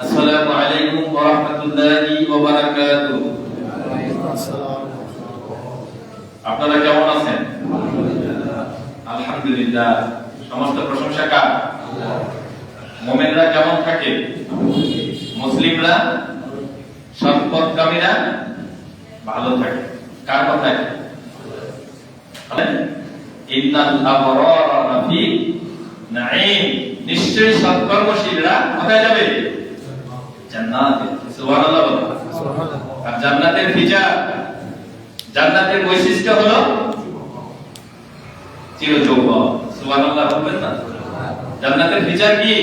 আসসালামু আলাইকুম ওয়া রাহমাতুল্লাহি ওয়া বারাকাতুহু। আপনারা কেমন আছেন? আলহামদুলিল্লাহ। সমস্ত প্রশংসা কার? মুমিনরা কেমন থাকে? মুসলিমরা, সৎপথগামীরা ভালো থাকে। কার কথায়? ইন্নাল আবরারা লাফি নাঈম। নিশ্চয়ই সৎকর্মশীলরা কোথায় যাবে? জান্নাতে। সুবহানাল্লাহ বলো। আর জান্নাতের ফিচার, জান্নাতের বৈশিষ্ট্য হলো চিরযৌবন। সুবহানাল্লাহ বলবেন না? জান্নাতের ফিচার কি?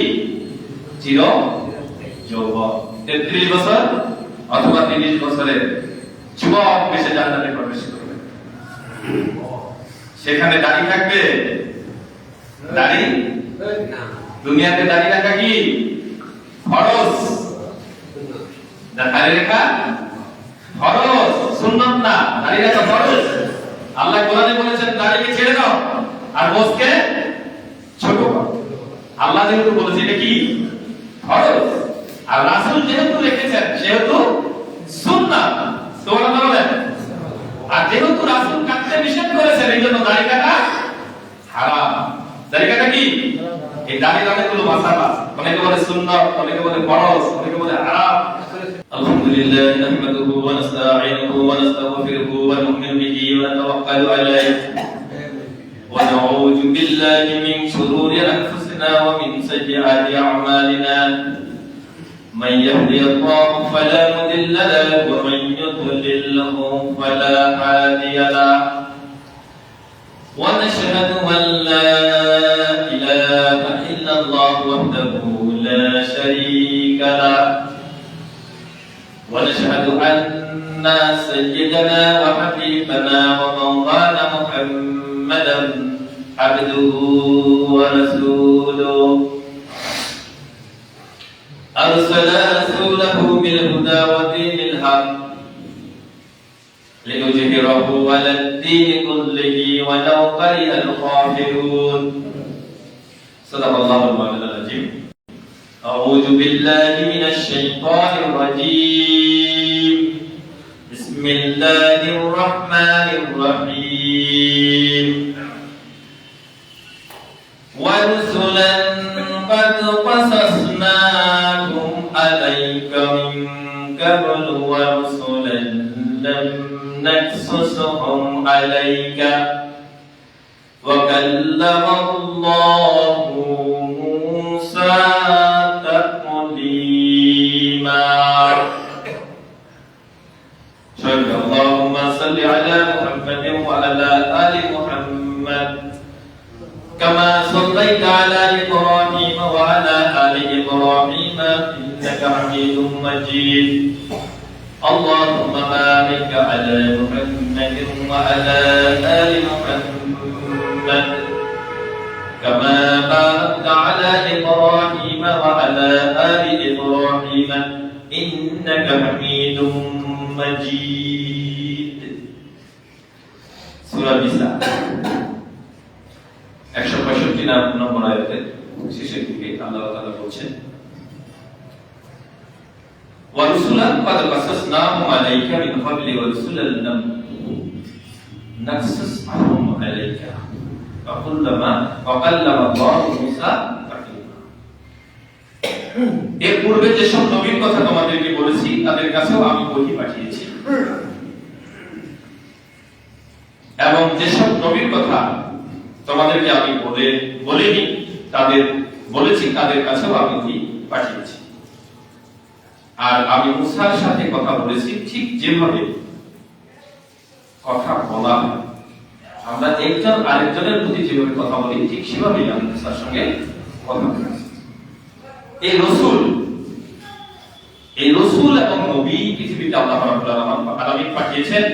চিরযৌবন। 33 বছর অথবা 30 বছরের যুবক বেশে জান্নাতে প্রবেশ করবে। সেখানে দাড়ি থাকবে? দাড়ি দুনিয়াতে দাড়ি রাখা কি ফরজ? দাড়ি রাখা ফরজ, সুন্নাত না। দাড়ি রাখা ফরজ। আল্লাহ কোরআনে বলেছেন দাড়িকে ছেড়ে দাও আর মোছকে ছোট করো। আল্লাহ যেহেতু বলেছে এটা কি ফরজ, আর রাসূল যেহেতু রেখেছেন সেহেতু সুন্নাত। সুবহানাল্লাহ বলেন। আর যেহেতু রাসূল কাটতে নিষেধ করেছেন এইজন্য দাড়ি কাটা হারাম। দাড়ি কাটা কি? এই দাড়ির অনেকগুলো মাসালা, অনেকে বলে সুন্নাত, অনেকে বলে ফরজ, অনেকে বলে হারাম। আলহামদুলিল্লাহ নাহমাদুহু ওয়া নাস্তাঈনুহু ওয়া নাস্তাগফিরুহু ওয়া নু'মিনু বিহি ওয়া নাতাওয়াক্কালু আলাইহি ওয়া নাউযু বিল্লাহি মিন শুরুরি আনফুসিনা ওয়া মিন সাইয়্যাতি আ'মালিনা। মান ইয়াহদিহিল্লাহু ফালা মুদিল্লা লাহু ওয়া মান yudlilhu ফালা হাদিয়া লাহু। ওয়া নাশহাদু আন লা ইলাহা ইল্লাল্লাহু ওয়াহদাহু লা শারীকা লাহু ونشهد أن سيدنا وحبيبنا ومولانا محمدا عبده ورسوله أرسل رسوله بالهدى ودين الحق ليظهره على الدين كله ولو كره الكافرون. صدق الله العظيم. أعوذ بالله من الشيطان الرجيم. بسم الله الرحمن الرحيم. ورسلا قد قصصناهم عليك من قبل ورسلا لم نقصصهم عليك وكلم الله موسى اللهم صل على محمد وعلى آل محمد كما صليت على إبراهيم وعلى آل إبراهيم إنك حميد مجيد. اللهم بارك على محمد وعلى آل محمد كما باركت على إبراهيم وعلى آل إبراهيم إنك حميد مجيد. সূরা নিসা 165 নম্বর আয়াতের শেষের দিকে আল্লাহ তাআলা বলছেন ওয়া রুসুলান ক্বাদ কাসাসনাহুম আলাইকা মিন ক্বাবলি ওয়া রুসুলান লাম নাকসাসহুম আলাইকা ওয়া কাল্লামা আল্লাহু মূসা তাকলিমা। এর পূর্বে যে সব নবীর কথা তোমাদেরকে বলেছি তাদের কাছেও আমি ওহী পাঠিয়েছি, এবং যে সব নবীর কথা তোমাদেরকে আমি বলিনি তাদের বলেছি তাদের কাছেও আমি ওহী পাঠিয়েছি। আর আমি মূসার সাথে কথা বলেছি ঠিক যেভাবে কথা বলা হয়, আমরা একজন আরেকজনের প্রতি যেভাবে কথা বলি ঠিক সেভাবেই আমি মূসার সঙ্গে কথা বলেছি। এই রসুল এবং নবী পৃথিবীতে আল্লাহ রাব্বুল আলামিন পাঠিয়েছেন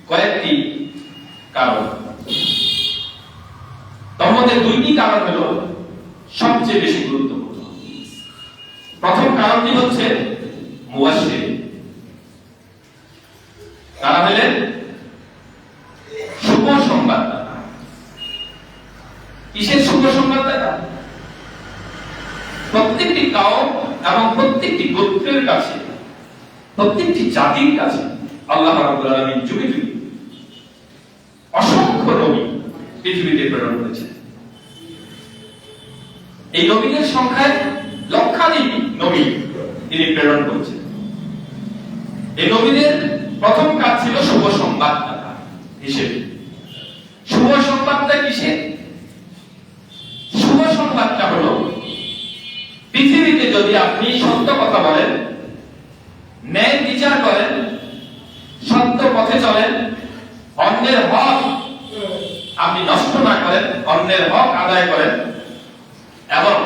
কয়েকটি কারণ। তার মধ্যে দুইটি কারণ হলো সবচেয়ে বেশি গুরুত্বপূর্ণ। প্রথম কারণটি হচ্ছে মুবাশশির। তারা হলেন শুভ সংবাদদাতা। কিসের শুভ সংবাদদাতা? প্রত্যেকটি কওম এবং প্রত্যেকটি গোত্রের কাছে, প্রত্যেকটি জাতির কাছে আল্লাহ রাব্বুল আলামিন যুগে যুগে অসংখ্য নবী পৃথিবীতে প্রেরণ করেছেন। এই নবীদের সংখ্যায় লক্ষাধিক নবী তিনি প্রেরণ করেছেন। এই নবীদের প্রথম কাজ ছিল শুভ সংবাদদাতা হিসেবে। শুভ সংবাদটা কিসের? শুভ সংবাদটা হলো পৃথিবীতে যদি আপনি সত্য কথা বলেন, ন্যায় বিচার করেন, সত্য পথে চলেন, অন্যের হক আপনি নষ্ট না করেন, অন্যের হক আদায় করেন এবং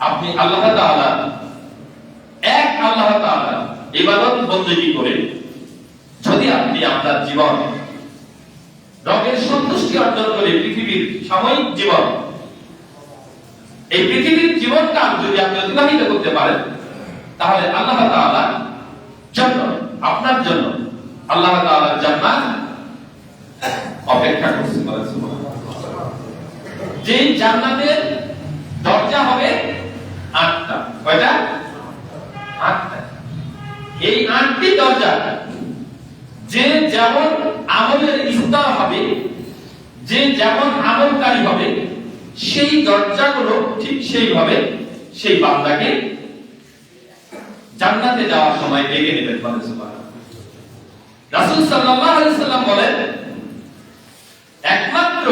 আপনি আল্লাহ তাআলা এক আল্লাহ তাআলা ইবাদত বন্দেগী করে যদি আপনি আপনার জীবন রবের সন্তুষ্টি অর্জন করে পৃথিবীর সাময়িক জীবন, এই পৃথিবীর জীবনকাল যদি আপনি অতিবাহিত করতে পারেন, তাহলে আল্লাহ তাআলার জন্য, আপনার জন্য আল্লাহ তাআলার জান্নাত অপেক্ষা করছে। যে জান্নাতের দরজা হবে 8টা। কয়টা? 8টা। এই 8টি দরজা যে যেমন আমলের স্তর হবে, যে যেমন আমলকারী হবে, সেই দরজাগুলো ঠিক সেইভাবে সেই বান্দাকে জান্নাতে যাওয়ার সময় ডেকে নেবেন। রাসূল সাল্লাল্লাহু আলাইহি সাল্লাম বলেন, একমাত্র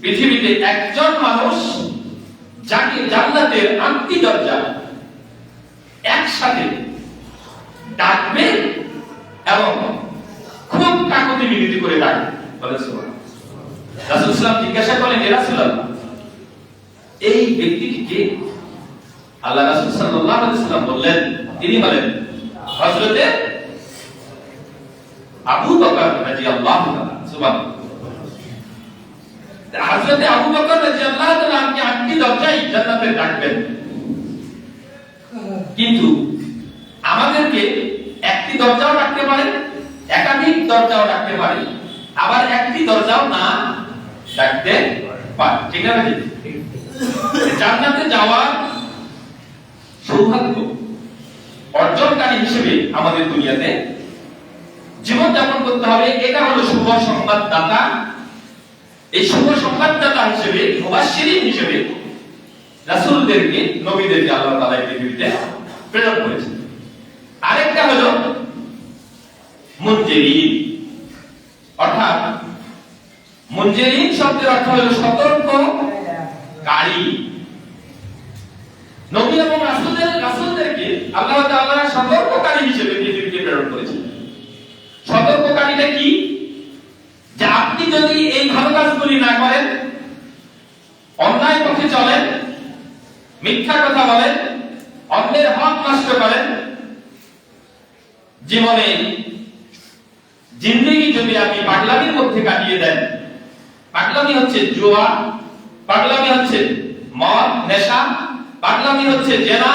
পৃথিবীতে একজন মানুষ যাকে জান্নাতের 8টি দরজা একসাথে ডাকবে এবং খুব কাকুতি মিনতি করে ডাকবে। বলেন সুবহানাল্লাহ। রাসূল সাল্লাল্লাহু জিজ্ঞাসা করলেন, হে রাসূলুল্লাহ, এই ব্যক্তিটি কে? আল্লাহ রাসূল সাল্লাল্লাহু আলাইহি সাল্লাম বললেন, তিনি হলেন হযরতে আবু বকর রাদিয়াল্লাহু তাআলা। সুবহানাল্লাহ। হযরতে আবু বকর রাদিয়াল্লাহু তাআলা কে 8টি দরজায় জান্নাতে ডাকবেন, কিন্তু আমাদেরকে একটি দরজাও ডাকতে পারে, একাধিক দরজাও ডাকতে পারে, আবার একটি দরজাও না ডাকতে পারে। ঠিক না ভাই? জান্নাতে যাওয়ার সৌভাগ্য অর্জনকারী হিসেবে আমাদের দুনিয়াতে জীবন যাপন করতে হবে। এটা হলো শুভ সংবাদদাতা। এই শুভ সংবাদদাতা হিসেবে, মুবাশশিরিন হিসেবে রাসূলদেরকে, নবীদেরকে আল্লাহ তাআলা এই পৃথিবীতে প্রেরণ করেছেন। আরেকটা হলো মুনজিরিন, অর্থাৎ মুনজিরিন শব্দের অর্থ হলো সতর্ককারী। নবী এবং রাসূলদেরকে আল্লাহ তাআলা সতর্ককারী হিসেবে পৃথিবীতে প্রেরণ করেছেন। সতর্ককারীটা কি? যে আপনি যদি এই ভালো কাজগুলি না করেন, অন্যায় পথে চলেন, মিথ্যা কথা বলেন, অন্যের হক নষ্ট করেন, জীবনে জিন্দেগি যদি আপনি পাগলামির মধ্যে কাটিয়ে দেন, পাগলামি হচ্ছে জুয়া, পাগলামি হচ্ছে মদ, নেশা, পাগলামি হচ্ছে জেনা,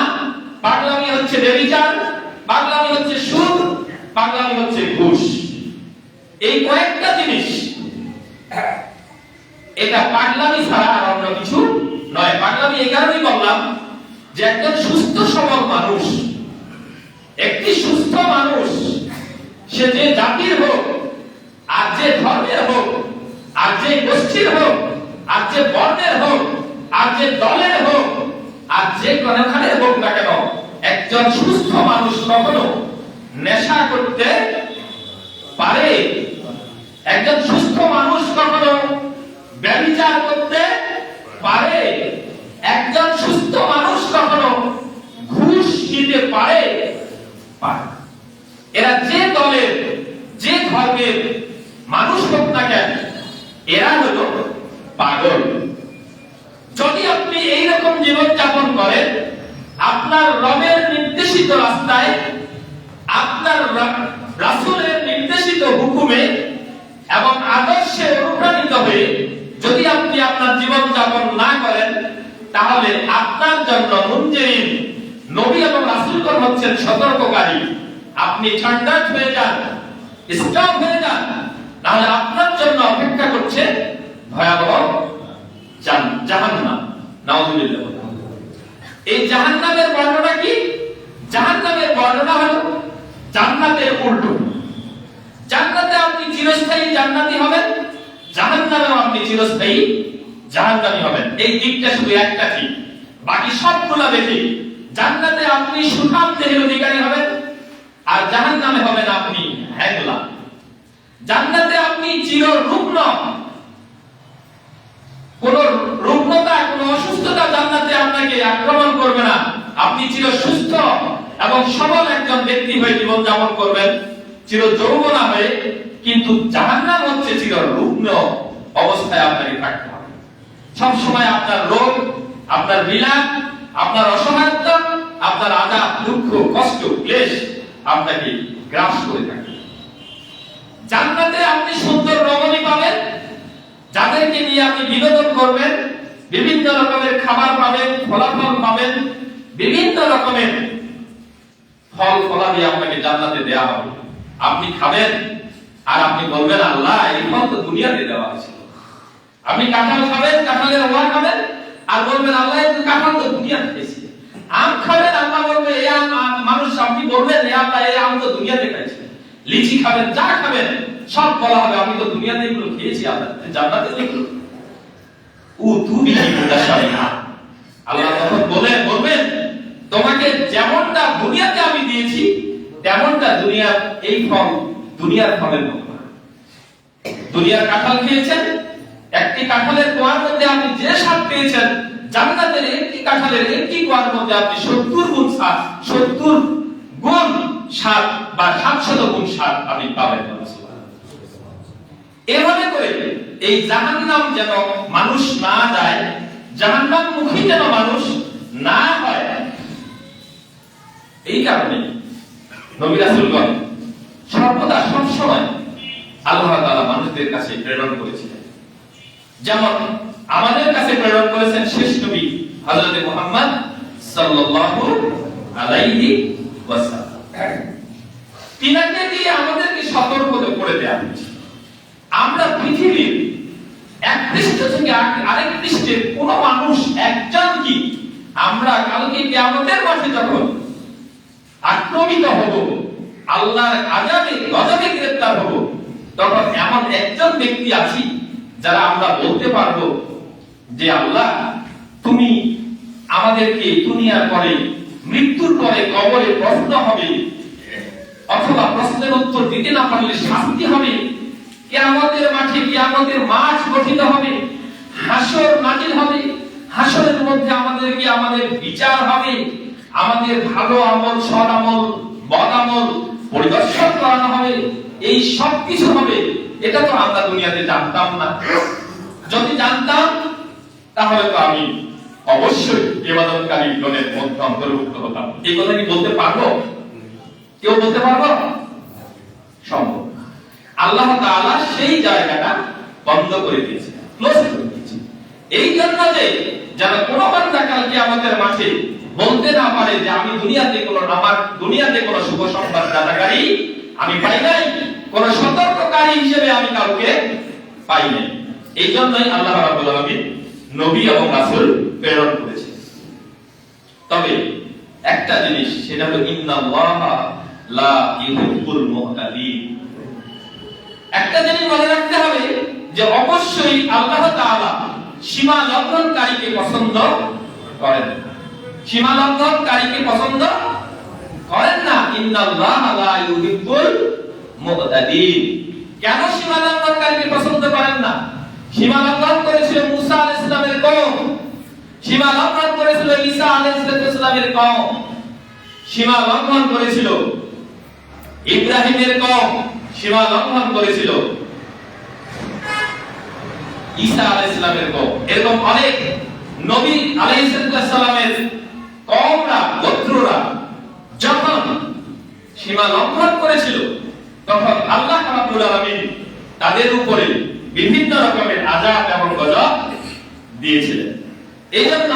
পাগলামি হচ্ছে ব্যভিচার, পাগলামি হচ্ছে সুদ, পাগলামি হচ্ছে ঘুষ। এই কয়েকটা জিনিস, এটা পাগলামি ছাড়া আর অন্য কিছু নয়। পাগলামি এই কারণেই বললাম যে একজন সুস্থ সবল মানুষ, একটি সুস্থ মানুষ, সে যে জাতির হোক, আর যে ধর্মের হোক, আর যে গোষ্ঠীর হোক, আর যে বর্ণের হোক, আর যে দলের হোক, আর যে কোনখানে হোক না কেন, একজন সুস্থ মানুষ কখনো নেশা করতে পারে, একজন সুস্থ মানুষ কখনো ব্যভিচার করতে পারে, একজন সুস্থ মানুষ কখনো ঘুষ নিতে পারে। এরা যে দলের, যে ধর্মের মানুষ হোক না কেন, এরা হলো পাগল। যদি আপনি এইরকম জীবন যাপন করেন, আপনার রবের নির্দেশিত রাস্তায়, আপনার রাসূলের নির্দেশিত হুকুমে এবং আদর্শে অনুপ্রাণিত হয়ে যদি আপনি আপনার জীবন যাপন না করেন, তাহলে আপনার জন্য মুনজিরিন, নবী এবং রাসূলগণ হচ্ছেন সতর্ককারী। আপনি ঠান্ডাট হয়ে যান, স্টপ হয়ে যান, তাহলে আপনার জন্য অপেক্ষা করছে ভয়াবহ জাহান্নাম। নাউযুবিল্লাহ। এই জাহান্নামের বর্ণনা কি? জাহান্নামের বর্ণনা হলো জান্নাতের উল্টো। জান্নাতে আপনি চিরস্থায়ী জান্নাতি হবেন, জাহান্নামেও আপনি চিরস্থায়ী জাহান্নামী হবেন। এই দিকটা শুধু একটা ঠিক, বাকি সবগুলো দেখি। জান্নাতে আপনি সুঠাম দেহের অধিকারী হবেন, আর জাহান্নামে হবেন আপনি হ্যাংলা। জান্নাতে আপনি চিররুগ্ন, কোন রুগ্নতা, কোন অসুস্থতা জান্নাতে আপনাকে আক্রমণ করবে না। আপনি চির সুস্থ এবং সবল একজন ব্যক্তি হয়ে জীবন যাপন করবেন, চির যৌবনা হয়ে। কিন্তু জাহান্নাম হচ্ছে চির রুগ্ন অবস্থায় আপনাকে থাকতে হবে। সব সময় আপনার রোগ, আপনার বিলাপ, আপনার অসহায়ত্ব, আপনার আযাব, দুঃখ, কষ্ট, ক্লেশ আপনাকে গ্রাস করে থাকে। জান্নাতে আপনি সুন্দর রমণী পাবেন, যাদেরকে নিয়ে আপনি বিনোদন করবেন, বিভিন্ন রকমের খাবার পাবেন, ফলাফল পাবেন, বিভিন্ন রকমের ফল ফলাদি আপনাকে জান্নাতে দেয়া হবে। আপনি খাবেন আর আপনি বলবেন, আল্লাহ এই ফল তো দুনিয়াতে দেওয়া হয়েছিল। আপনি কাঁঠাল খাবেন, কাঁঠালের ওয়া খাবেন, আর বলবেন, আল্লাহ এই কাঁঠাল তো দুনিয়াতে খাইছি। আম খাবেন, আল্লাহ বলবে এই আম, মানুষ আপনি বলবেন, এই আল্লাহ এই আম তো দুনিয়াতে খাইছি। লিচি খাবেন, যা খাবেন সব বলা হবে, আমি তো দুনিয়াতে এগুলো খেয়েছি, আল্লাহ জান্নাতে এগুলো আল্লাহ তখন বলবেন, তোমাকে যেমনটা দুনিয়াতে আমি দিয়েছি তেমনটা দুনিয়ার এই ফল দুনিয়ার ফলের মতো না। দুনিয়ার কাঁঠাল খেয়েছেন, একটি কাঁঠালের কোয়ার মধ্যে আপনি যে স্বাদ পেয়েছেন, জান্নাতের একটি কাঁঠালের একটি কোয়ার মধ্যে আপনি 70 গুণ স্বাদ, 70 গুণ স্বাদ বা 700 গুণ স্বাদ আপনি পাবেন। এভাবে করে এই জাহান্নাম যেন মানুষ না যায়, জাহান্নাম মুখী যেন মানুষ না হয়, এই কারণে নবী রাসূলগণ সর্বদা সব সময় আল্লাহ তাআলা মানুষদের কাছে প্রেরণ করেছিলেন। যেমন আমাদের কাছে প্রেরণ করেছেন শেষ নবী হযরত মুহাম্মদ সাল্লাল্লাহু আলাইহি ওয়াসাল্লাম। তিনাকে দিয়ে আমাদেরকে সতর্ক করে দেয়া হয়েছে। আমরা পৃথিবীর এক পৃষ্ঠ থেকে আরেক পৃষ্ঠে কোন মানুষ একজন কি, আমরা কালকে কিয়ামতের মাঠে যখন আক্রমিত হব, আল্লাহর আযাবে গজবে গ্রেফতার হব, তখন এমন একজন ব্যক্তি আছি যারা আমরা বলতে পারবো যে আল্লাহ তুমি আমাদেরকে দুনিয়ার পরে, মৃত্যুর পরে কবরে প্রশ্ন হবে, অথবা প্রশ্নের উত্তর দিতে না পারলে শাস্তি হবে, কিয়ামতের মাঠে কিয়ামতের মাঠ গঠিত হবে, হাসর নাজিল হবে, হাসরের মধ্যে আমাদেরকে আমাদের বিচার হবে, আমাদের ভালো আমল, সৎ আমল, বদ আমল পরিদর্শন করানো হবে। এই সব কিছু হবে, এটা তো আমরা দুনিয়াতে জানতাম না। যদি জানতাম তাহলে তো আমি অবশ্যই ইবাদতকারী গণের মধ্যে অন্তর্ভুক্ত হতাম। এই কথা কি বলতে পারবো? কেউ বলতে পারবো? সম্ভব। আল্লাহ তাআলা সেই জায়গাটা বন্ধ করে দিয়েছে, ক্লোজ করে দিয়েছে। এই জন্য যে যারা কোন বান্দা কালকে আমাদের মাঠে বলতে না পারে যে আমি দুনিয়াতে কোনো শুভ সংবাদ দাতাকারী আমি পাই নাই, কোন সতর্ককারী হিসেবে আমি কাউকে পাই নাই। এই জন্যই আল্লাহ রাব্বুল আলামিন নবী এবং রাসূল প্রেরণ করেছে। তবে একটা জিনিস, সেটা হলো ইন্নাল্লাহা লা ইউহিব্বুল মুহতাদিন। একটা জিনিস মনে রাখতে হবে যে অবশ্যই আল্লাহ তাআলা সীমা লঙ্ঘনকারীকে পছন্দ করেন না। সীমা লঙ্ঘনকারীকে পছন্দ করেন না। ইন্নাল্লাহা লা ইউহিব্বুল মুহতাদিন। কেন সীমা লঙ্ঘনকারীকে পছন্দ করেন না? সীমা লঙ্ঘন করেছিল মুসা আলাইহিস সালামের কওম, সীমা লঙ্ঘন করেছিল ঈসা আলাইহিস সালামের কওম, সীমা লঙ্ঘন করেছিল ইব্রাহিমের কওম, সীমা লঙ্ঘন করেছিল ঈসা আলাইহিস সালামের কওম। এরকম অনেক নবী আলাইহিস সালামের কওমরা, গোত্ররা যখন সীমা লঙ্ঘন করেছিল, তখন আল্লাহ রাব্বুল আলামিন তাদের উপরে বিভিন্ন রকমের আযাব এবং গজব দিয়েছিলেন। এই জন্য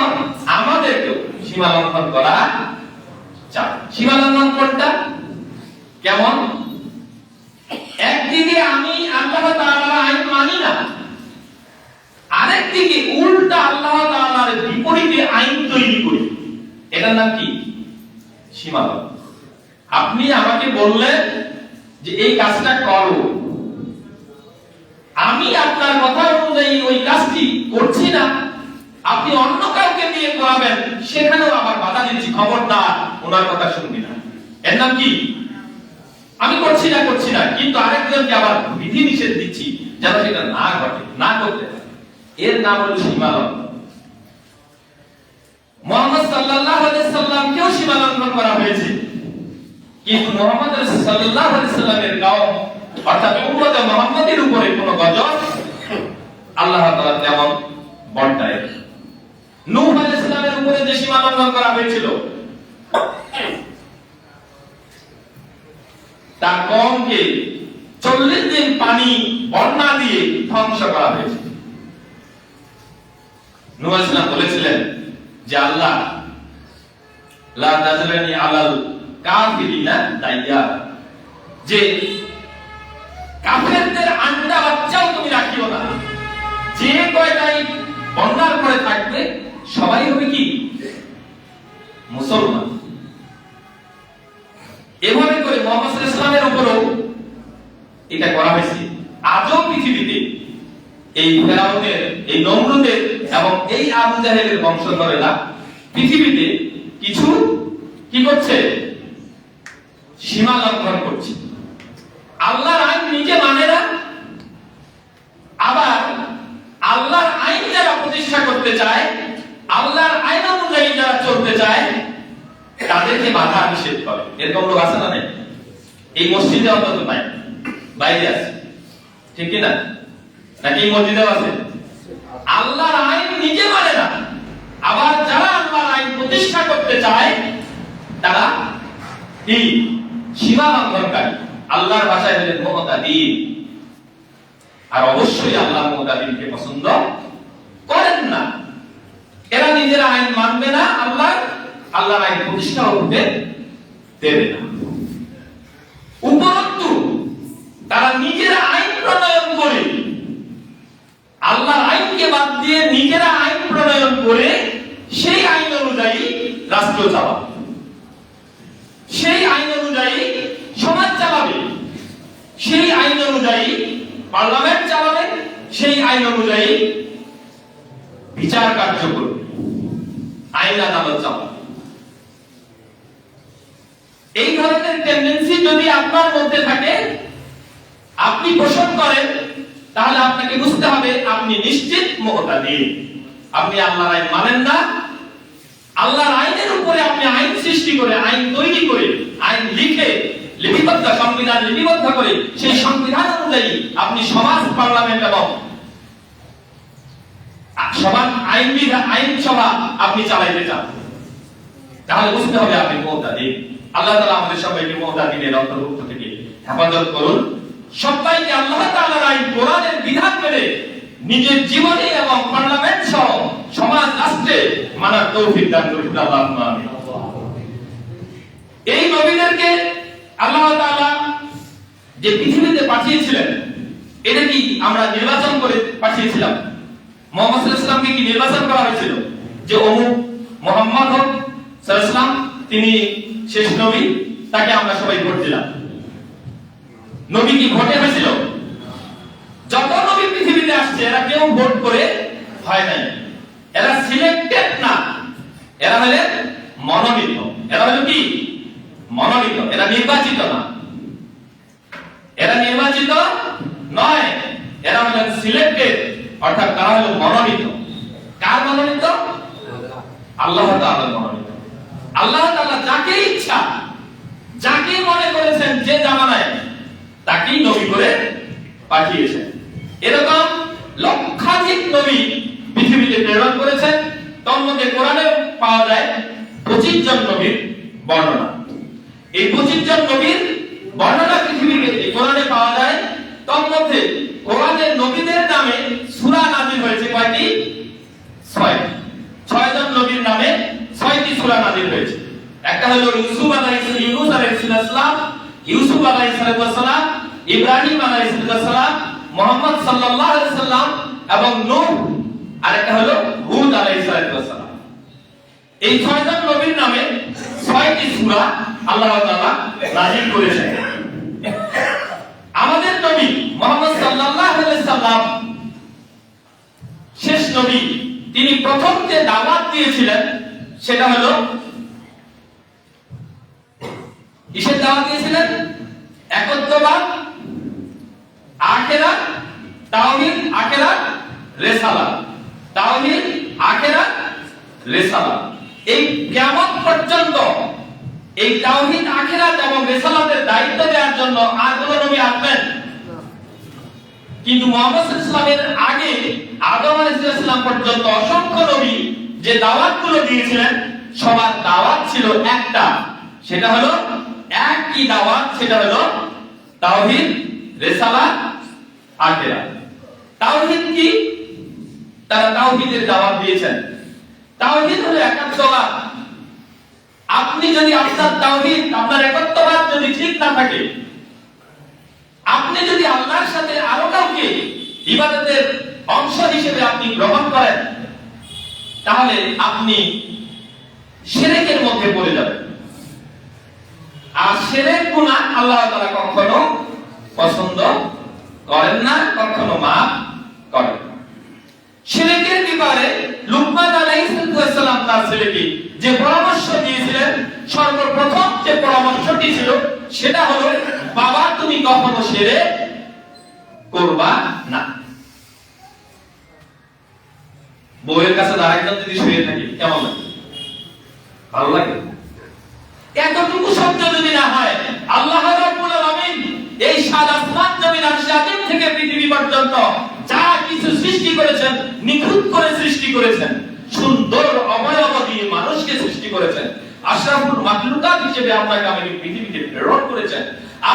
আমাদেরকেও সীমা লঙ্ঘন করা চাই। সীমা লঙ্ঘন কোনটা, কেমন? একদিকে আমি আল্লাহ তাআলার আইন মানি না, আরেকদিকে উল্টা আল্লাহ তাআলার বিপরীতে আইন তৈরি করি। এটার নাম কি? সীমা লঙ্ঘন। আপনি আমাকে বললেন যে এই কাজটা করো, আমি আপনার কথা অনুযায়ী ওই কাজটি করছি না, আপনি অন্য কাউকে দিয়ে করাবেন, সেখানেও আবার বাধা দিচ্ছি, খবরদার ওনার কথা শুনবি না। এর নাম কি? আমি করছি না, কিন্তু আরেকজনকে আবার বিধি নিষেধ দিচ্ছি যেন সেটা না ঘটে, না করতে পারে। এর নাম হলো সীমা লঙ্ঘন। মুহাম্মদ সাল্লাল্লাহু আলাইহি সাল্লামকেও সীমা লঙ্ঘন করা হয়েছে, কিন্তু মুহাম্মদ সাল্লাল্লাহু আলাইহি সাল্লামের কওম অর্থাৎ উম্মতে মুহাম্মাদের উপরে কোনো গজব আল্লাহ তাআলা তেমন বর্তায়। নূহ আলাইহিস সালামের উপরে যে সীমা লঙ্ঘন করা হয়েছিল, তার কওমকে 40 দিন পানি বন্যা দিয়ে ধ্বংস করা হয়েছে। নূহ আলাইহিস সালাম বলেছিলেন যে আল্লাহ লা তাজরানি আলাল কাফিরিনা দাইয়া, যে কাফেরদের আন্ডা বাচ্চাও তুমি রাখিও না, যে কয়টাই বন্যার পরে থাকবে সবাই হবে কি? মুসলমান। এভাবে করে মুহাম্মদ সাল্লাল্লাহু আলাইহি ওয়াসাল্লামের উপরও এটা করা হয়েছে। আজও পৃথিবীতে এই ফেরাউনের, এই নমরুদের এবং এই আবু জাহেলের বংশধরেরা পৃথিবীতে কিছু কি করছে? সীমা লঙ্ঘন করছে। আল্লাহর আইন নিজে মানে না, আবার আল্লাহর আইন যারা প্রতিষ্ঠা করতে চায়, আল্লাহর আইন অনুযায়ী যারা চলতে চায়, তাদেরকে বাধা নিষেধ করে। এরকম লোক আছে না? এই মসজিদে অন্তত নাই, বাইরে আছে, ঠিক কি না? নাকি মসজিদেও আছে? আল্লাহর আইন নিজে মানে না, আবার যারা আল্লাহর আইন প্রতিষ্ঠা করতে চায় তারা কি? সীমা লঙ্ঘনকারী। আল্লাহর ভাষায় বলেন মুতাদিন। আর অবশ্যই আল্লাহ মুতাদিনকে পছন্দ করেন না। এরা নিজেরা আইন মানবে না, আল্লাহর আইন প্রতিষ্ঠা করতে দেবে না। উপরন্তু তারা নিজেরা আইন প্রণয়ন করে, আল্লাহর আইনকে বাদ দিয়ে নিজেরা আইন প্রণয়ন করে সেই আইন অনুযায়ী রাষ্ট্র চালাবে, সেই আইন অনুযায়ী সমাজ চালাবে, সেই আইন অনুযায়ী পার্লামেন্ট চালাবে, সেই আইন অনুযায়ী বিচার কার্য করবে, আইন আদালত চালাবে। এই ধরনের টেন্ডেন্সি যদি আপনার মধ্যে থাকে, আপনি পোষণ করেন, তাহলে আপনাকে বুঝতে হবে আপনি নিশ্চিত মুতাদিন। আপনি আল্লাহর আইন মানেন না, আল্লাহর আইনের উপরে আপনি আইন সৃষ্টি করে, আইন তৈরি করে, আইন লিখে, লিপিবদ্ধ সংবিধান লিপিবদ্ধ করে, সেই সংবিধান অনুযায়ী আপনি সমাজ, পার্লামেন্ট এবং সমাজ আইন সভা আপনি চালাইতে চান, তাহলে বুঝতে হবে আপনি মুতাদিন। আল্লাহ তাআলা আমাদের সবাইকে মুতাদিনের অন্তর্ভুক্ত থেকে হেফাজত করুন। সবাইকে আল্লাহ তাআলার আইন, কোরআনের বিধান মেনে নিজের জীবনে এবং পার্লামেন্ট সহ সমাজ, রাষ্ট্রে মানার তৌফিক দান করুন। আল্লাহুম্মা আমিন। এই নবীদেরকে আল্লাহ তাআলা যে পৃথিবীতে পাঠিয়েছিলেন, এটা কি আমরা নির্বাচন করে পাঠিয়েছিলাম? মুহাম্মদ সাল্লাল্লাহু আলাইহি ওয়াসাল্লামকে কি নির্বাচন করা হয়েছিল যে অমুক মুহাম্মদ সাল্লাল্লাহু আলাইহি ওয়াসাল্লাম তিনি শেষ নবী, তাকে আমরা সবাই ভোট দিলাম? নবী কি ভোটে হয়েছিল? যত নবী পৃথিবীতে আসছে এরা কেউ ভোট করে হয় নাই, এরা সিলেক্টেড না, এরা হলে মনোনীত। এরা হলো কি? মনোনীত। এরা নির্বাচিত না, এরা নির্বাচিত নয়, এরা হলেন সিলেক্টেড, অর্থাৎ তারা হলো মনোনীত। কার মনোনীত? আল্লাহ তাআলার মনোনীত। আল্লাহ তাআলা যাকে ইচ্ছা, যাকে মনে করেছেন যে জামানায়, তাকেই নবী করে পাঠিয়েছেন। এরকম লক্ষাধিক নবী পৃথিবীতে প্রেরণ করেছেন। তার মধ্যে কোরআনে পাওয়া যায় 25 জন নবীর বর্ণনা। এই 25 জন নবীর বর্ণনা পৃথিবীতে কোরআনে পাওয়া যায়। তার মধ্যে কোরআনের নবীদের নামে সূরা নাযিল হয়েছে কয়টি? 6টি। 6 জন নবীর নামে 6টি সূরা নাযিল হয়েছে। একটা হলো ইউসুফ আলাইহিস সালাম, ইউসুফ আলাইহিস সালাম, ইব্রাহিম আলাইহিস সালাম, মুহাম্মদ সাল্লাল্লাহু আলাইহি সাল্লাম এবং নূহ। আরেকটা হলো হুদ আলাইহিস সালাম। এই 6 জন নবীর নামে 6টি সূরা আল্লাহ তাআলা নাযিল করেছেন। আমাদের নবী মুহাম্মদ সাল্লাল্লাহু আলাইহি সাল্লাম শেষ নবী, তিনি প্রথম যে দাওয়াত দিয়েছিলেন সেটা হলো কিসের দাওয়াত দিয়েছিলেন? একত্ববাদ, আখিরাত, তাওহীদ, আখিরাত, রিসালাত। তাওহীদ, আখিরাত, রিসালাত। এই কিয়ামত পর্যন্ত এই তাওহীদ, আখিরাত এবং রিসালাতের দায়িত্ব দেওয়ার জন্য আর কোন নবী আসবেন? কিন্তু মুহাম্মদ সাল্লাল্লাহু আলাইহি ওয়াসাল্লামের আগে আদম আলাইহিস সালাম পর্যন্ত অসংখ্য নবী যে দাওয়াতগুলো দিয়েছিলেন সবার দাওয়াত ছিল একটা, সেটা হলো একই দাওয়াত, সেটা হলো তাওহীদ, রিসালাত, আখিরাত। তাওহীদ কি? তারা তাওহীদের দাওয়াত দিয়েছেন। তাওহীদ হলো একাত্মবাদ। আপনি যদি আপনার তাওহীদ, আপনার একত্ববাদ যদি ঠিক না থাকে, আপনি যদি আল্লাহর সাথে আরো কাউকে ইবাদতের অংশ হিসেবে আপনি গ্রহণ করেন, তাহলে আপনি শিরকের মধ্যে পড়ে যাবেন। আর শিরক গুনাহ আল্লাহ তাআলা কখনো পছন্দ করেন না, কখনো মাফ করেন না। শিরকের ব্যাপারে লুকমান আলাইহিস সালাম তার ছেলেকে যে পরামর্শ দিয়েছিলেন, সর্বপ্রথম যে পরামর্শটি ছিল সেটা হলো, বাবা তুমি কখনো শিরক করবা না। বউয়ের কাছে আরেকজন যদি শুয়ে থাকে কেমন লাগে? ভালো লাগে? এতটুকু শব্দ যদি না হয়, আল্লাহ রাব্বুল আলামিন এই সাত আসমান জমিন আরশ আজিম থেকে পৃথিবী পর্যন্ত যা কিছু সৃষ্টি করেছেন, নিখুঁত করে সৃষ্টি করেছেন, সুন্দর অবয়ব দিয়ে মানুষকে সৃষ্টি করেছেন, আশরাফুল মাখলুকাত হিসেবে আপনাকে আমাকে পৃথিবীতে প্রেরণ করেছেন।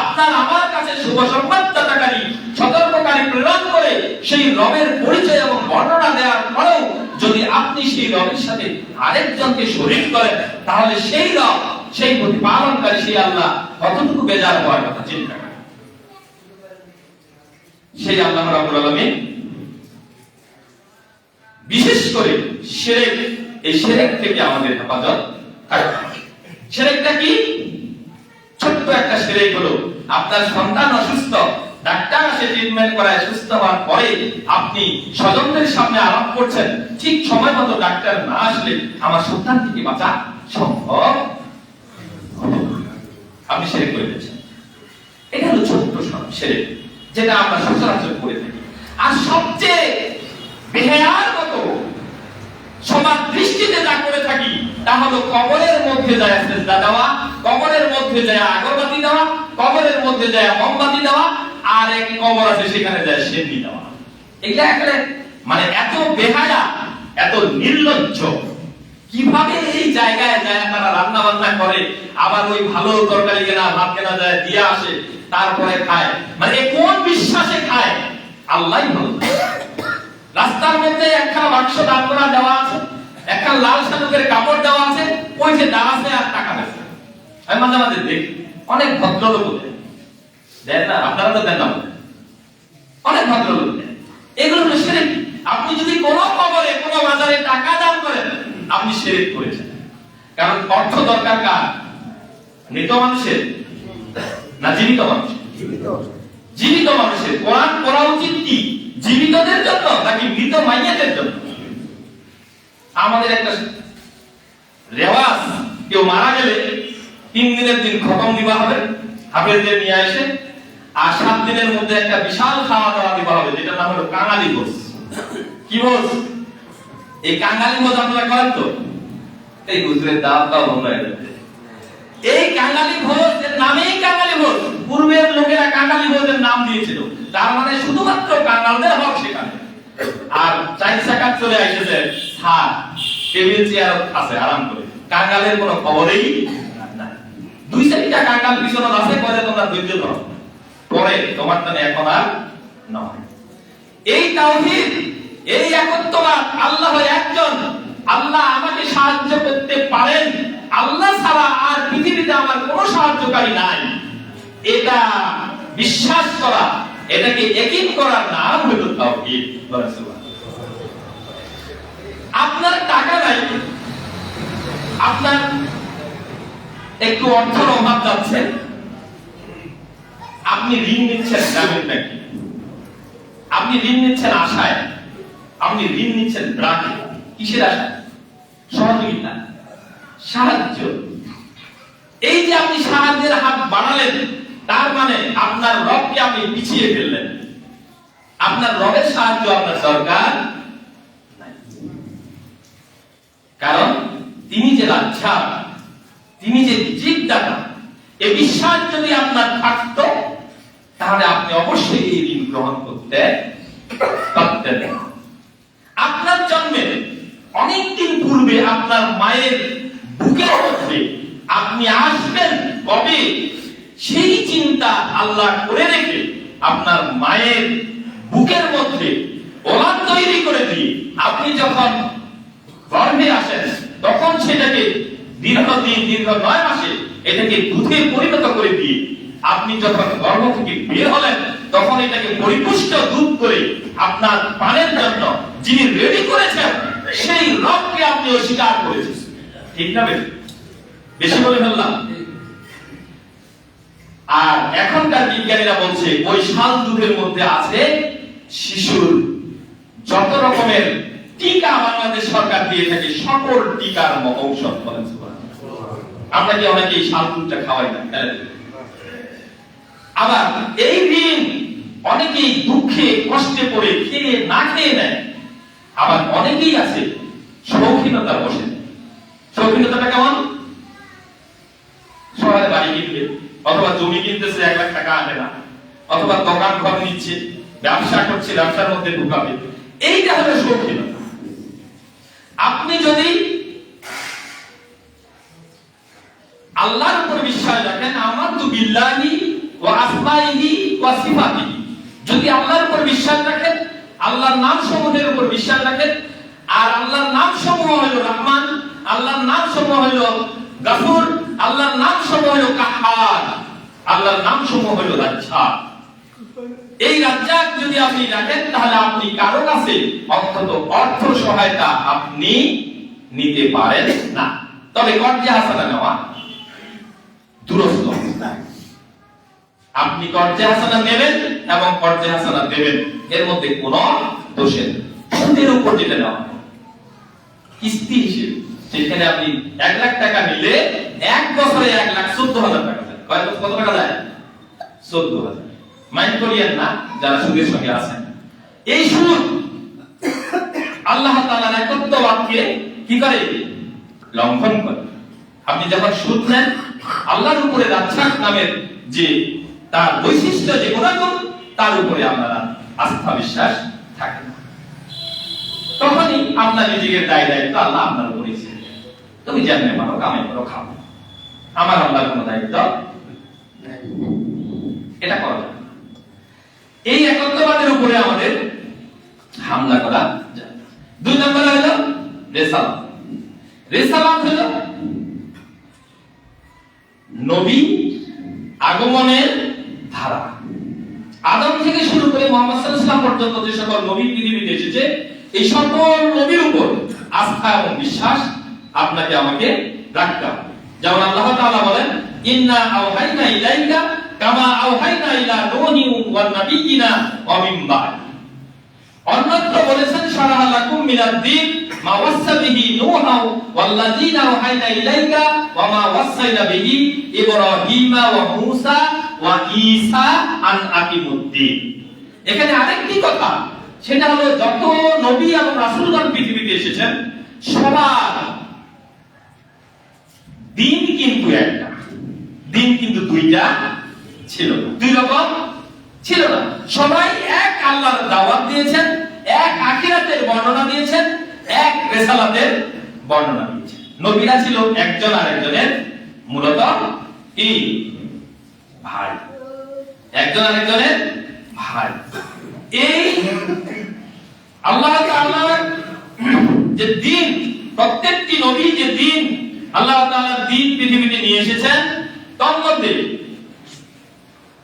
আপনার আমার কাছে শুভ সংবাদদাতাকারী, সতর্ককারী প্রেরণ করে সেই রবের পরিচয় এবং বর্ণনা দেওয়ার পরেও যদি আপনি সেই রবের সাথে আরেকজনকে শরীক করেন, তাহলে সেই রব, সেই প্রতিপালনকারী সেই আল্লাহ কতটুকু বেজার হওয়ার কথা চিন্তা করেন। সেই আল্লাহ রাব্বুল আলামিন বিশেষ করে শিরক, এই শিরক থেকে আমাদের হেফাজত করবে। শিরকটা কি? ছোট্ট একটা শিরক হলো, আপনার সন্তান অসুস্থ, ডাক্তার এসে ট্রিটমেন্ট করায় সুস্থ হওয়ার পরে আপনি স্বজনদের সামনে আলাপ করছেন, ঠিক সময় মতো ডাক্তার না আসলে আমার সন্তানকে বাঁচা সম্ভব? আপনি শিরক করে দিয়েছেন। এটা হলো ছোট্ট শিরক, যেটা আমরা সচরাচর করে থাকি। আর সবচেয়ে বেহায়ার মতো সবার দৃষ্টিতে যা করে থাকি তা হলো কবরের মধ্যে যায় সিজদা দেওয়া, কবরের মধ্যে যায় আগরবাতি দেওয়া, কবরের মধ্যে যায় মোমবাতি দেওয়া, আর এক কবর আছে সেখানে যায় সেন্নি দেওয়া। এগুলা একেবারে মানে এত বেহায়া, এত নির্লজ্জ। কিভাবে এই জায়গায় যায় তারা রান্না বান্না করে, আবার ওই ভালো তরকারি কেনা ভাত কেনা যায় দিয়ে আসে, তারপরে খায়। মানে কোন বিশ্বাসে খায় আল্লাহই ভালো। রাস্তার মধ্যে একখানা বাক্স দান করা দেওয়া আছে, একখানা লাল শালুকের কাপড় দেওয়া আছে, ওই যে দাঁড়াছে আর টাকা দেয়। আমি মাঝে মাঝে দেখি অনেক ভদ্রলোক দেন না, আপনারা তো দেন না, অনেক ভদ্রলোক দেন। এগুলো হলো শিরক। আপনি যদি কোনো কবরে কোনো মাজারে টাকা দান করেন, আপনি শিরক করেছেন। কারণ অর্থ দরকার কার? মৃত মানুষের না জীবিত মানুষের? জীবিত মানুষের। কোরআন পড়া উচিত কি জীবিতদের জন্য নাকি মৃত মাইয়াদের জন্য? আমাদের একটা রেওয়াজ, কেউ মারা গেলে 3 দিনের দিন খতম দিবা হবে, হাফেজদের নিয়ে এসে, আর 7 দিনের মধ্যে একটা বিশাল খাওয়া দাওয়া দিবা হবে, যেটা নাম হলো কাঙালি ভোজ। কি ভোজ? এই কাঙালি ভোজ আপনারা করেন তো? এই হুজুরের দাওয়াত বা বন্ধ হয়ে যাবে। এই কাঙালি ভোজের নামেই কাঙালি ভোজ। পূর্বের লোকেরা কাঙালি ভোজের নাম দিয়েছিল, তার মানে শুধুমাত্র কাঙালদের হক সেখানে। আর 4 চাকাত চলে এসেছে, স্যার টেবিল চেয়ার আছে আরাম করে, কাঙালের কোনো খবরই নাই। 2-4টা কাঙাল পিছনে আছে, কয়ে তোমরা ধৈর্য ধরো, পরে তোমার টানে এখন আর নয়। এই তাওহীদ, এই একত্ববাদ, আল্লাহ একজন, আল্লাহ আমাকে সাহায্য করতে পারেন, আল্লাহ ছাড়া আর পৃথিবীতে আমার কোনো সাহায্যকারী নাই, এটা বিশ্বাস করা, এটাকে ইয়াকিন করার নাম হলো তাওহীদ। আপনার টাকা নাই, আপনার একটু অর্থের অভাব যাচ্ছে, আপনি ঋণ নিচ্ছেন গ্রামীণ ব্যাংকে, আপনি ঋণ নিচ্ছেন আশায়, আপনি ঋণ নিচ্ছেন ব্রাকে। কিসের আশায়? সহযোগিতা, সাহায্য। এই যে আপনি সাহায্যের হাত বাড়ালেন, তার মানে আপনার রবকে আপনি পিছিয়ে ফেললেন। আপনার রবের সাহায্য আপনার দরকার নাই, কারণ তিনি যে রাজ্জাক, তিনি যে রিজিকদাতা, এই বিশ্বাস যদি আপনার থাকতো তাহলে আপনি অবশ্যই এই ঋণ গ্রহণ করতে পারতেন। আপনার জন্মের অনেকদিন পূর্বে আপনার মায়ের বুকের মধ্যে আপনি আসবেন কবে, সেই চিন্তা আল্লাহ করে রেখে আপনার মায়ের বুকের মধ্যে ওলাদ তৈরি করে দিয়ে আপনি যখন গর্ভে আসেন, তখন সেটাকে দীর্ঘদিন, দীর্ঘ 9 মাসে এটাকে দুধে পরিণত করে দিয়ে আপনি যখন গর্ভ থেকে বের হলেন, তখন এটাকে পরিপুষ্ট দুধ করে আপনার পানের জন্য যিনি রেডি করেছেন, সেই রবকে আপনি অস্বীকার করেছেন। ঠিক না? বেশি বলে ফেললাম? আর এখনকার বিজ্ঞানীরা বলছে ওই শাল দুধের মধ্যে আছে শিশুর যত রকমের টিকা বাংলাদেশ সরকার দিয়ে থাকে, সকল টিকার ঔষধ। বলেন আমরা কি অনেকে এই শাল দুধটা খাওয়াই না? আবার এই ঋণ অনেকেই দুঃখে কষ্টে পড়ে খেয়ে না খেয়ে নেয়। আবার অনেকেই আছে শৌখিনতা বসে। শৌখিনতাটা কেমন? শহরে বাড়ি কিনবে, অথবা জমি কিনতেছে, 1 লাখ টাকা আনে না, অথবা দোকান ঘর নিচ্ছে, ব্যবসা করছে, ব্যবসার মধ্যে ঢুকাবে। এইটা হলো শৌখিনতা। আপনি যদি আল্লাহর উপর বিশ্বাস রাখেন, আমানতু বিল্লাহি ওয়া আসমাইহি ওয়া সিফাতিহি, যদি আল্লাহর উপর বিশ্বাস রাখেন, আল্লাহর নাম সমূহের উপর বিশ্বাস রাখেন, আর আল্লাহর নাম সমূহ হলো রহমান, আল্লাহর নাম সমূহ হলো গফুর, আল্লাহর নাম সমূহ হলো কাহ্হার, আল্লাহর নাম সমূহ হলো রাজ্জাক। এই রাজ্জাক যদি আপনি রাখেন, তাহলে আপনি কারো কাছে অন্তত অর্থ সহায়তা আপনি নিতে পারেন না। তবে কর্জে হাসানা নেওয়া দুরস্ত অবস্থায় আপনি কর্জে হাসানা নেবেন এবং কর্জে হাসানা দেবেন, এর মধ্যে কোনো দোষের সুদের উপর যেটা নেওয়া কিস্তি হিসেবে, সেখানে আপনি 1 লাখ টাকা নিলে 1 বছরে 1,14,000 টাকা যায়। কত টাকা যায়? 14,000। মাইন্ড করিয়েন না যারা সুদের সঙ্গে আছেন। এই সুদ আল্লাহ তাআলার একত্ববাদকে কি করে? লঙ্ঘন করে। আপনি যখন সুদ নেন, আল্লাহর উপরে রাজ্জাক নামের যে তার বৈশিষ্ট্য, যে গুণাগুণ, তার উপরে আপনার আস্থা বিশ্বাস থাকে না, তখনই আপনার নিজের দায় দায়িত্ব আল্লাহ আপনার উপরে ছেড়ে দেন। তুমি জানবে মানো, কামাই করো, খাও, আমার আল্লাহর কোনো দায়িত্ব নেই। এটা করা যায়। এই একত্ববাদের উপরে আমাদের হামলা করা যায়। 2 নম্বর হলো রিসালাত। রিসালাত হলো নবী আগমনের ধারা। আদম থেকে শুরু করে মুহাম্মদ সাল্লাল্লাহু আলাইহি ওয়াসাল্লাম পর্যন্ত যে সকল নবী পৃথিবীতে এসেছে, এই সকল নবীর উপর আস্থা এবং বিশ্বাস আপনাকে আমাকে রাখতে হবে। যেমন আল্লাহ তাআলা বলেন, ইন্না আওহাইনা ইলাইকা কামা আওহাইনা ইলা নূহি ওয়ান নাবিয়িনা ওয়া মিন বা'দ। অন্যত্র বলেছেন, শারাহা লাকুম মিনাদ-দীন মা ওয়াসসা বিহি নূহা ওয়াল্লাযীনা আওহাইনা ইলাইকা ওয়া মা ওয়াসাইনা বিহি ইব্রাহিমা ওয়া মূসা ওয়া ঈসা আন আকিমুদ-দীন। এখানে আরেকটি কথা, সেটা হলো যত নবী এবং রাসূলগণ পৃথিবীতে এসেছেন, সবার দিন কিন্তু একটা, দিন কিন্তু দুইটা ছিল না, 2 রকম ছিল না। সবাই এক আল্লাহর দাওয়াত দিয়েছেন, এক আখিরাতের বর্ণনা দিয়েছেন, এক রিসালাতের বর্ণনা দিয়েছেন। নবীরা ছিল একজন আরেকজনের মূলত কি ভাই, একজন আরেকজনের ভাই। এই আল্লাহ তাআলার যে দিন, প্রত্যেকটি নবী যে দিন আল্লাহ তাআলার দিন পৃথিবীতে নিয়ে এসেছেন, তার মধ্যে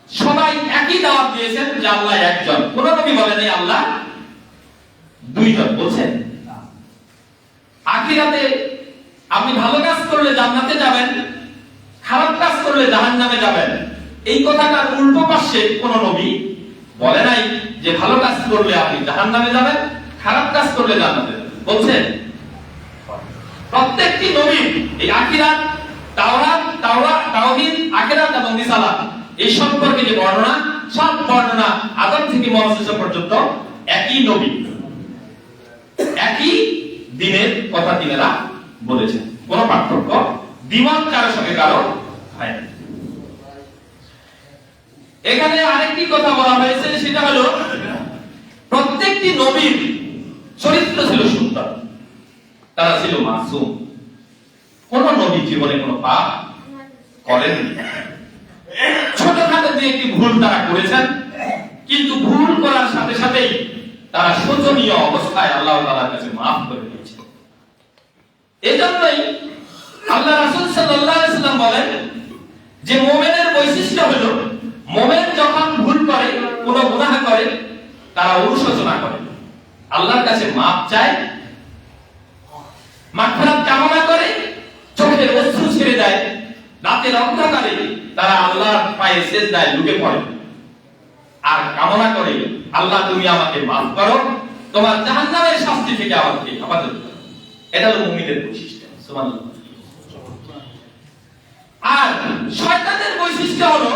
সবাই একই দাওয়াত দিয়েছেন যে আল্লাহ একজন। কোন নবী বলেন আল্লাহ 2 জন, বলছেন। আখিরাতে আপনি ভালো কাজ করলে জান্নাতে যাবেন, খারাপ কাজ করলে জাহান্নামে যাবেন। এই কথাটার উল্টো পাশে কোন নবী বলে নাই যে ভালো কাজ করলে আপনি জাহান্নামে যাবেন, খারাপ কাজ করলে জান্নাতে যাবেন। বলছেন প্রত্যেকটি নবী এই আখিরাত, তাওহীদ, আখিরাত এবং রিসালাত এই সম্পর্কে যে বর্ণনা, সব বর্ণনা আদম থেকে মুহাম্মদ পর্যন্ত একই নবী, একই দিনের কথা তিনারা বলেছেন। কোন পার্থক্য দ্বিমত কারো সঙ্গে কারো হয় না। এখানে আরেকটি কথা বলা হয়েছে, সেটা হলো প্রত্যেকটি নবীর চরিত্র ছিল সুন্দর, তারা ছিল মাসুম। কোন নবী জীবনে কোনো পাপ করেননি। ছোটখাটো যে একটি ভুল তারা করেছেন, কিন্তু ভুল করার সাথে সাথেই তারা শোচনীয় অবস্থায় আল্লাহ তাআলার কাছে মাফ করে দিয়েছেন। এজন্যই আল্লাহ রাসূল সাল্লাল্লাহু আলাইহি ওয়াসাল্লাম বলেন যে মুমিনের বৈশিষ্ট্য হলো, মুমিন যখন ভুল করে, কোনো গুনাহ করে, তারা অনুশোচনা করে, আল্লাহর কাছে মাফ চায়, মাগফিরাত কামনা করে, চোখের অশ্রু ছেড়ে দেয়, রাতের অন্ধকারে তারা আল্লাহর পায়ে সিজদায় লুটিয়ে পড়ে আর কামনা করে, আল্লাহ তুমি আমাকে মাফ করো, তোমার জাহান্নামের শাস্তি থেকে আমাকে হেফাজত করো। এটা হলো মুমিনের বৈশিষ্ট্য। সুবহানাল্লাহ। আর শয়তানের বৈশিষ্ট্য হলো,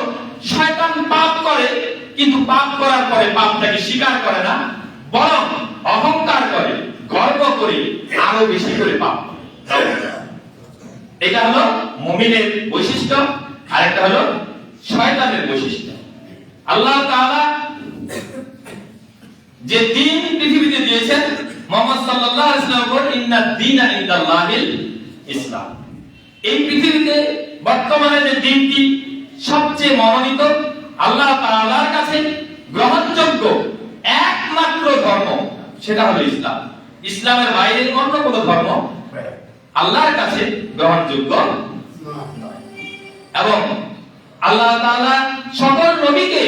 শয়তান পাপ করে, কিন্তু পাপ করার পরে পাপটাকে স্বীকার করে না, বরং অহংকার করে, গর্ব করে আরো বেশি করে পাপ করে। এটা হলো মুমিনের বৈশিষ্ট্য, আর একটা হলো শয়তানের বৈশিষ্ট্য। আল্লাহ তাআলা যে দ্বীন পৃথিবীতে দিয়েছেন, মুহাম্মদ সাল্লাল্লাহু আলাইহি ওয়াসাল্লাম বলেন ইন্নাদ দীনা ইনদাল্লাহিল ইসলাম। এই পৃথিবীতে বর্তমানে যে দ্বীনটি সবচেয়ে মনোনীত, আল্লাহ তাআলার কাছে গ্রহণযোগ্য একমাত্র ধর্ম, সেটা হলো ইসলাম। ইসলামের বাইরে অন্য কোনো ধর্ম আল্লাহর কাছে গ্রহণযোগ্য নয়। এবং আল্লাহ তাআলা সকল নবীকে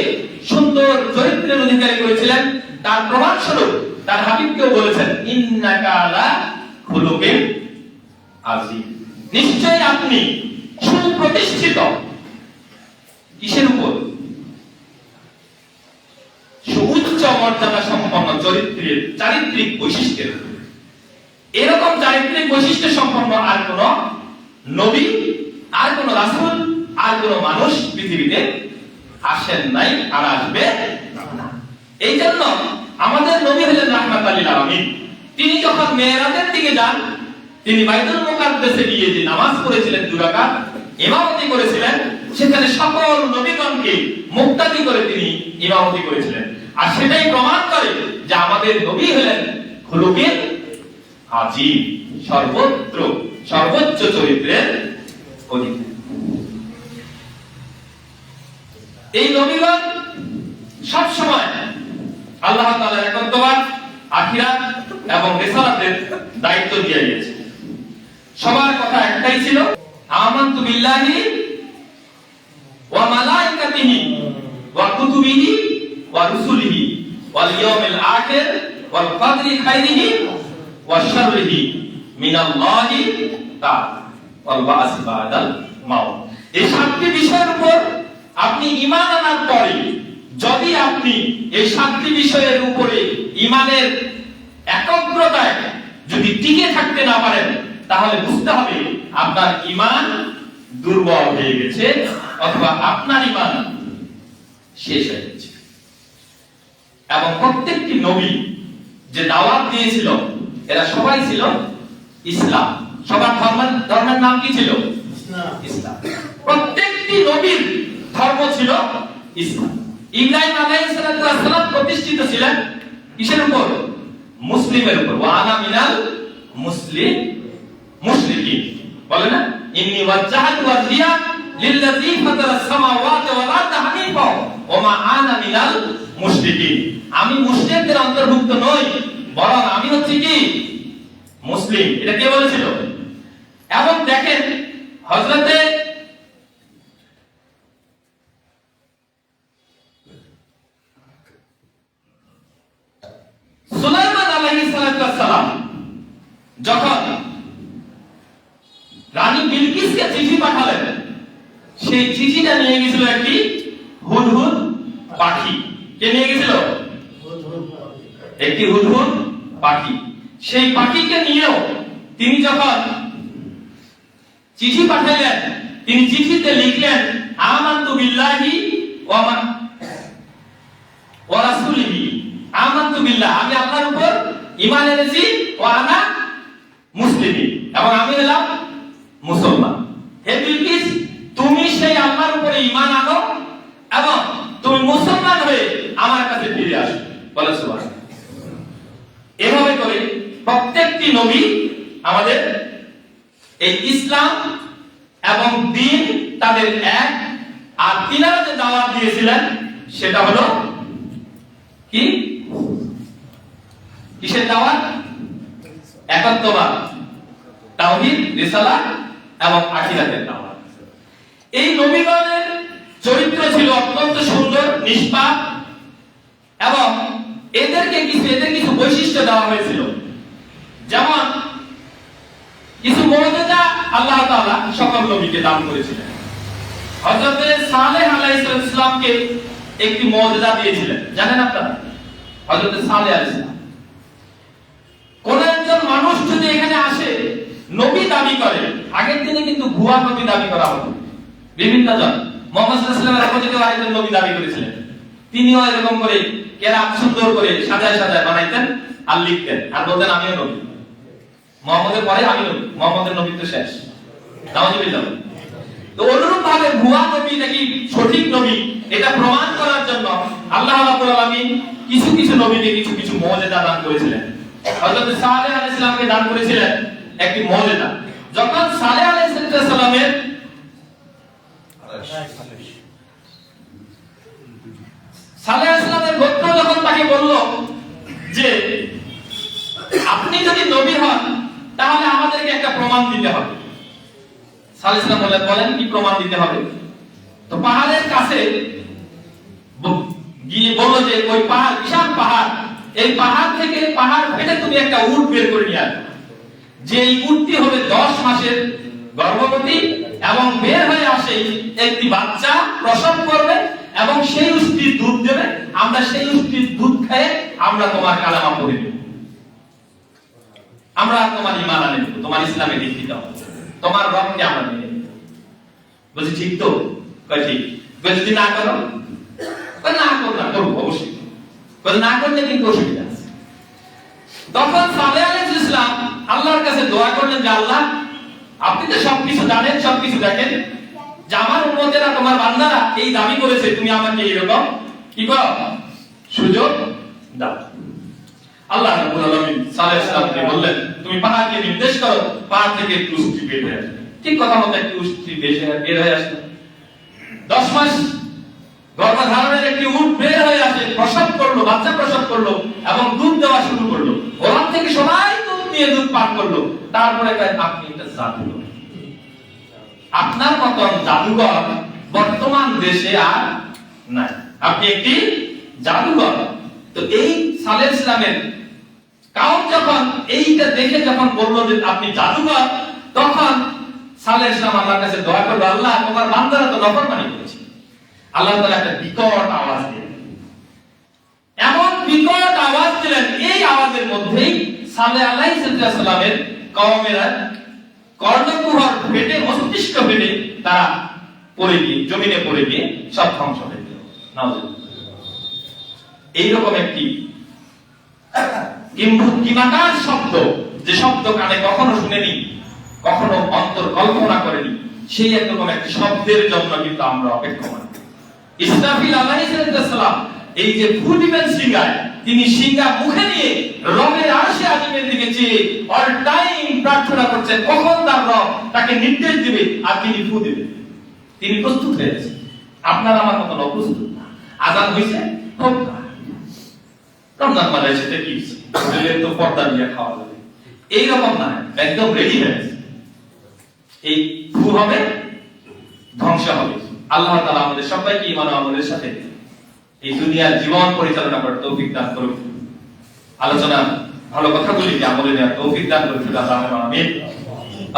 সুন্দর চরিত্রের অধিকারী করেছিলেন। তার প্রমাণস্বরূপ তার হাবিবকেও বলেছেন ইন্নাকা আলা খুলুকিন আযীম, নিশ্চয়ই আপনি সুপ্রতিষ্ঠিত কিসের উপর? সুউচ্চ মর্যাদা সম্পন্ন চরিত্রের, চারিত্রিক বৈশিষ্ট্যের। এরকম চারিত্রিক বৈশিষ্ট্য সম্পন্ন আর কোন নবী, আর কোন রাসূল, আর কোন মানুষ পৃথিবীতে আসেন নাই, আর আসবে না। এই জন্য আমাদের নবী হলেন রাহমাতুল লিল আলামিন। তিনি যখন মেরাজের দিকে যান, তিনি বাইতুল মুকাদ্দাসে গিয়ে যে নামাজ পড়েছিলেন, 2 রাকাত ইমামতি করেছিলেন, সেখানে সকল নবীগণকে মুক্তাদি করে তিনি ইমামতি করেছিলেন। আর সেটাই প্রমাণ করে যে আমাদের নবী হলেন খুলুকিন আযীম, সর্বোচ্চ চরিত্রের অধিকারী। এই নবীগণ সব সময় আল্লাহ তাআলার একত্ববাদ, আখিরাত এবং রিসালাতের দায়িত্ব দিয়ে গিয়েছে। সবার কথা একটাই ছিল, আমানতু বিল্লাহি ওয়া মালাইকাতিহি ওয়া কুতুবিহি ওয়া রুসুলিহি ওয়াল ইয়াউমিল আখির ওয়াল কদরি খাইরিহি ওয়া শাররিহি মিনাল্লাহি তাআলা ওয়াল বা'স বা'দাল মাউত। এই 7টি বিষয়ের উপর আপনি ঈমান আনার পরে, যদি আপনি এই 7টি বিষয়ের উপরে ঈমানের একগ্রতায় যদি টিকে থাকতে না পারেন, তাহলে বুঝতে হবে আপনার ঈমান দুর্বল হয়ে গেছে, অথবা আপনার ঈমান শেষ হয়ে গেছে। এবং প্রত্যেকটি নবী যে দাওয়াত দিয়েছিল, এরা সবাই ছিল ইসলাম। সবার ধর্মের নাম কি ছিল? ইসলাম। প্রত্যেকটি নবীর ধর্ম ছিল ইসলাম। ইব্রাহিম আলাইহিস সালাম প্রতিষ্ঠিত ছিলেন কিসের উপর? মুসলিমের উপর। ওয়া আনা মিনাল মুশরিকিন, বলে না, ইন্নী ওয়াজ্জাহতু ওয়াজহিয়া লিল্লাযী ফাতারাস সামাওয়াতি ওয়াল আরদা হানিফা ওয়া মা আনা মিনাল মুশরিকিন। আমি মুশরিকদের অন্তর্ভুক্ত নই, বরং আমি হচ্ছি কি? মুসলিম। এটা কে বলেছিল? এবং দেখেন হযরতে সুলাইমান আলাইহিস সালাম যখন সেই চিঠিটা নিয়ে গেছিল একটি হুদহুদ পাখি। কে নিয়ে গেছিল? একটি হুদহুদ পাখি। সেই পাখিকে নিয়েও তিনি যখন চিঠি পাঠাইলেন, তিনি চিঠিতে লিখলেন আমানতু বিল্লাহি ওয়া রাসূলিহি। আমানতু বিল্লাহ, আমি আল্লাহর উপর ঈমান এনেছি, ওয়া আনা মুসলিমিন, এবং আমি হলাম মুসলমান। হে বিলকিস, তুমি সেই আল্লাহর উপরে ঈমান আনো এবং তুমি মুসলমান হয়ে আমার কাছে ফিরে আসো। বলো সুবহানাল্লাহ। এভাবে করে প্রত্যেকটি নবী আমাদের এই ইসলাম এবং দ্বীন তাদের এক, আর তিনারা যে দাওয়াত দিয়েছিলেন সেটা হলো কি? কিসের দাওয়াত? একাত্মবাদ, তাওহীদ, রিসালাত এবং আখিরাতের দাওয়াত। এই নবীগণের চরিত্র ছিল অত্যন্ত সুন্দর, নিষ্পাপ, এবং এদের কিছু বৈশিষ্ট্য দেওয়া হয়েছিল। যেমন কিছু মুজিজা আল্লাহ তাআলা সকল নবীকে দান করেছিলেন। হযরত সালেহ আলাইহিস সালামকে একটি মুজিজা দিয়েছিলেন, জানেন আপনারা? হযরত সালেহ আলাইহিস সালাম, কোন একজন মানুষ যদি এখানে আসে নবী দাবি করে, আগের দিনে কিন্তু ভুয়া নবী দাবি করা হতো বিভিন্ন জন। মুহাম্মদ সাল্লাল্লাহু আলাইহি ওয়াসাল্লামের অপোজিটে আরেকজন নবী দাবি করেছিলেন, তিনিও এরকম করে কেরাত সুন্দর করে সাজায় সাজায় বানাইতেন আর লিখতেন আর বলতেন আমিও নবী। মুহাম্মদের পরে আমি নবী, মুহাম্মদের নবী তো শেষ। নাউজুবিল্লাহ। তো অনুরূপ ভাবে ভুয়া নবী নাকি সঠিক নবী এটা প্রমাণ করার জন্য আল্লাহ রাব্বুল আলামিন কিছু কিছু নবীকে কিছু কিছু মুজিজা দান করেছিলেন। হযরত সালেহ আলাইহিস সালামকে দান করেছিলেন একটি মুজিজা। যখন সালেহ আলাইহিস সালামের সালেহ আলাইহিস সালামের গোত্র যখন তাকে বলল যে আপনি যদি নবী হন তাহলে আমাদেরকে একটা প্রমাণ দিতে হবে, সালেহ আলাইহিস সালাম বলেন কি প্রমাণ দিতে হবে? তো পাহাড়ের কাছে গিয়ে বলল যে ওই পাহাড়, বিশাল পাহাড়, এই পাহাড় থেকে পাহাড় ফেটে তুমি একটা উট বের করে নিয়ে আসবে, যে এই উটটি হবে 10 মাসের গর্ভবতী এবং বের হয়ে আসে একটি বাচ্চা প্রসব করবে এবং সেই উটটির দুধ দেবে, আমরা সেই উটটির দুধ খেয়ে আমরা তোমার কালেমা পড়ে নেব, আমরা তোমার ঈমান আনে নেব, তোমার ইসলামে দীক্ষিত হব, তোমার রবকে আমরা মেনে নেব। বলছি ঠিক তো? কয় ঠিক। কয় যদি না করো? কয় না করো না, করবো অবশ্যই। কয় না করলে কিন্তু অসুবিধা আছে। তখন সালেহ আলাইহিস সালাম আল্লাহর কাছে দোয়া করলেন যে আল্লাহ, আপনি তো সবকিছু জানেন, সবকিছু দেখেন, যে আমার উম্মতেরা, তোমার বান্দারা এই দাবি করেছে, তুমি আমাকে এরকম কি করো, সুযোগ দাও। আল্লাহ রাব্বুল আলামিন সালেহ সালামকে বললেন তুমি পাহাড়কে নির্দেশ করো, পাহাড় থেকে একটু উষ্ট্রি বের হয়ে আসবে। ঠিক কথা মতো একটু উষ্ট্রি বের হয়ে আসলো। 10 মাস গর্ভধারণের একটি উট বের হয়ে আসে, প্রসব করলো, বাচ্চা প্রসব করলো এবং দুধ দেওয়া শুরু করলো। ওখান থেকে সবাই দুধ নিয়ে দুধ পান করলো। তারপরে আপনি একটা জাদুকর, আপনার মতন জাদুকর বর্তমান দেশে আর নাই, আপনি একটি জাদুকর। তো এই সালেহ ইসলামের কাউম যখন এইটা দেখে যখন বলল যে আপনি জাদুকর, তখন সালেহ ইসলাম আল্লাহর কাছে দোয়া করলো, আল্লাহ তোমার বান্দারা তো নাফরমানি করেছে। আল্লাহ তাআলা একটা বিকট আওয়াজ দিলেন, এমন বিকট আওয়াজ দিলেন, এই আওয়াজের মধ্যেই সালেহ আলাইহিস সালামের কওমেরা কর্ণকুহর ফেটে, মস্তিষ্ক ফেটে তারা পড়ে গিয়ে জমিনে পড়ে গিয়ে সব ধ্বংস হয়ে গেল। নাউজুবিল্লাহ। এইরকম একটি কিমাকার শব্দ, যে শব্দ কানে কখনো শুনেনি, কখনো অন্তর কল্পনা করেনি, সেই একরকম একটি শব্দের জন্য কিন্তু আমরা অপেক্ষমান। ইসরাফিল আলাইহিস সালাম এই যে ফু দিবেন সিংহায়, তিনি সিংহা মুখে নিয়ে রবের আরশে আজিমের দিকে চেয়ে অল টাইম প্রার্থনা করছেন কখন তার রব তাকে নির্দেশ দিবে আর তিনি ফু দিবেন। তিনি প্রস্তুত হয়ে আছেন, আপনার আমার মতন অপ্রস্তুত না। আযান হইছে, হোক না, রমজান মাস এসেছে, কি হইছে তো পর্দা দিয়ে খাওয়া যাবে, এইরকম না, একদম রেডি হয়ে আছে। এই ফু হবে, ধ্বংস হবে। আল্লাহ তাআলা আমাদের সবাইকে ঈমান ও আমলের সাথে এই দুনিয়ার জীবন পরিচালনা করার তৌফিক দান করুন। আলোচনা ভালো কথাগুলি আমলে নেওয়ার তৌফিক দান করুন। আমিন।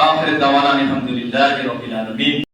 আখির দাওয়ানা আলহামদুলিল্লাহি রাব্বিল আলামিন।